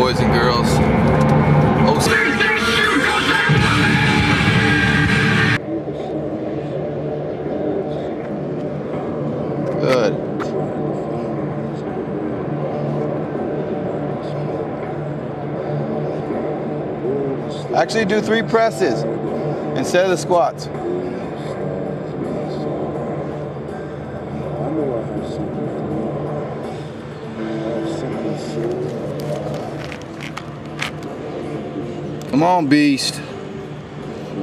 boys and girls. Oh, good. Actually do 3 presses instead of the squats. Come on, beast.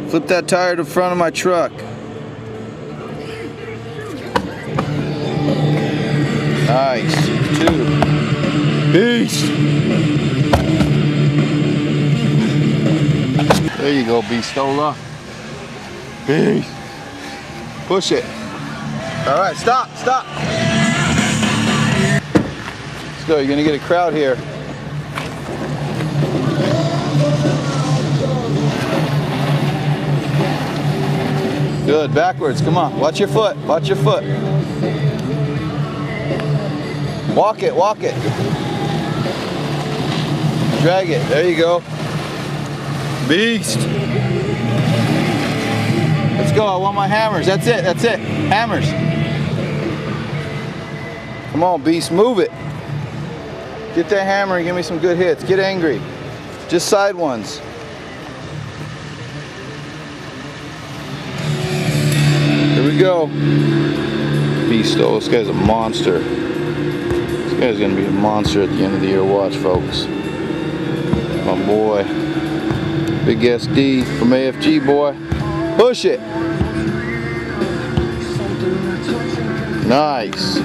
Flip that tire to the front of my truck. Nice. 2. Beast. There you go, Beastola. Beast. Push it. All right, stop, stop. Let's go, you're gonna get a crowd here. Good, backwards, come on. Watch your foot, watch your foot. Walk it, walk it. Drag it, there you go. Beast. Let's go, I want my hammers. That's it, that's it. Hammers. Come on, beast, move it. Get that hammer and give me some good hits. Get angry. Just side ones. Here we go. Beasto, this guy's a monster. This guy's gonna be a monster at the end of the year. Watch, folks. My boy. Big SD from AFG, boy. Push it. Nice.